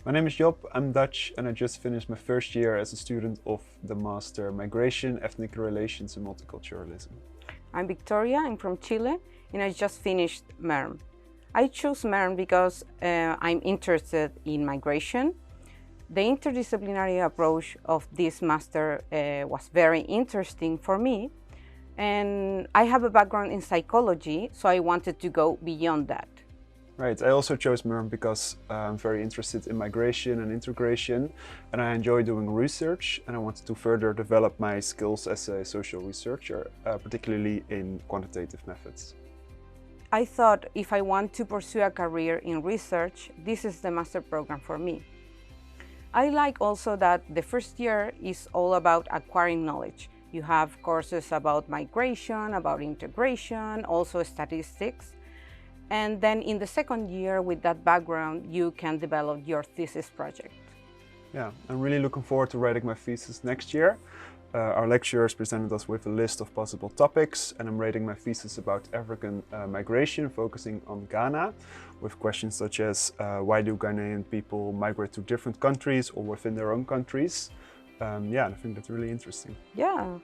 My name is Job, I'm Dutch, and I just finished my first year as a student of the Master Migration, Ethnic Relations and Multiculturalism. I'm Victoria, I'm from Chile, and I just finished MERM. I chose MERM because I'm interested in migration. The interdisciplinary approach of this master was very interesting for me, and I have a background in psychology, so I wanted to go beyond that. Right, I also chose MERM because I'm very interested in migration and integration, and I enjoy doing research, and I wanted to further develop my skills as a social researcher, particularly in quantitative methods. I thought if I want to pursue a career in research, this is the master program for me. I like also that the first year is all about acquiring knowledge. You have courses about migration, about integration, also statistics. And then in the second year, with that background, you can develop your thesis project. Yeah, I'm really looking forward to writing my thesis next year. Our lecturers presented us with a list of possible topics, and I'm writing my thesis about African migration, focusing on Ghana, with questions such as why do Ghanaian people migrate to different countries or within their own countries? Yeah, I think that's really interesting. Yeah.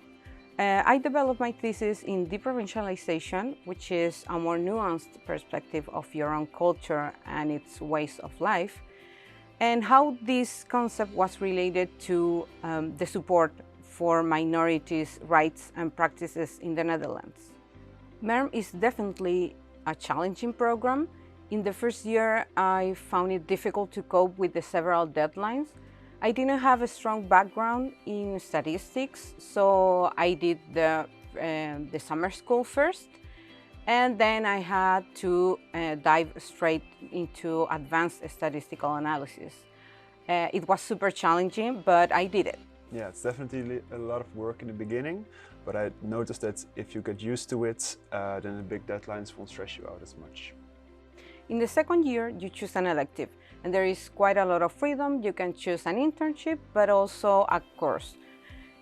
I developed my thesis in deprovincialization, which is a more nuanced perspective of your own culture and its ways of life, and how this concept was related to the support for minorities' rights and practices in the Netherlands. MERM is definitely a challenging program. In the first year, I found it difficult to cope with the several deadlines. I didn't have a strong background in statistics, so I did the summer school first, and then I had to dive straight into advanced statistical analysis. It was super challenging, but I did it. Yeah, it's definitely a lot of work in the beginning, but I noticed that if you get used to it, then the big deadlines won't stress you out as much. In the second year, you choose an elective, and there is quite a lot of freedom. You can choose an internship, but also a course.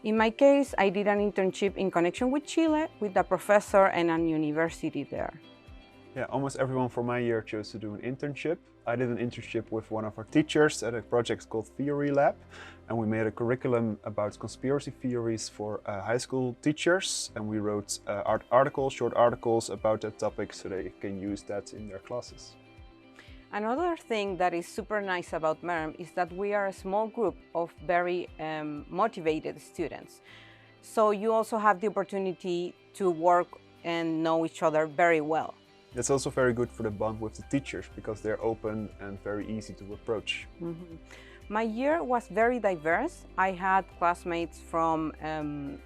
In my case, I did an internship in connection with Chile, with a professor and a university there. Yeah, almost everyone from my year chose to do an internship. I did an internship with one of our teachers at a project called Theory Lab, and we made a curriculum about conspiracy theories for high school teachers, and we wrote short articles about that topic so they can use that in their classes. Another thing that is super nice about MERM is that we are a small group of very motivated students. So you also have the opportunity to work and know each other very well. It's also very good for the bond with the teachers because they're open and very easy to approach. Mm-hmm. My year was very diverse. I had classmates from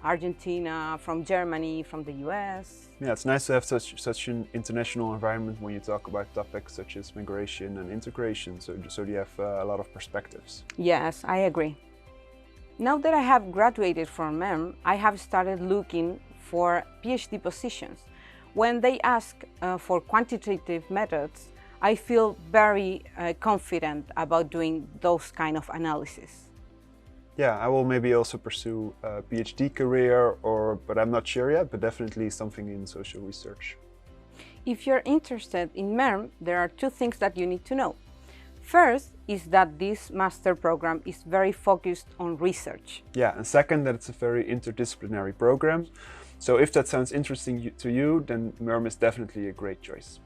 Argentina, from Germany, from the US. Yeah, it's nice to have such an international environment when you talk about topics such as migration and integration, so you have a lot of perspectives. Yes, I agree. Now that I have graduated from MERM, I have started looking for PhD positions. When they ask for quantitative methods, I feel very confident about doing those kind of analysis. Yeah, I will maybe also pursue a PhD career, but I'm not sure yet, but definitely something in social research. If you're interested in MERM, there are two things that you need to know. First is that this master program is very focused on research. Yeah, and second, that it's a very interdisciplinary program. So if that sounds interesting to you, then MERM is definitely a great choice.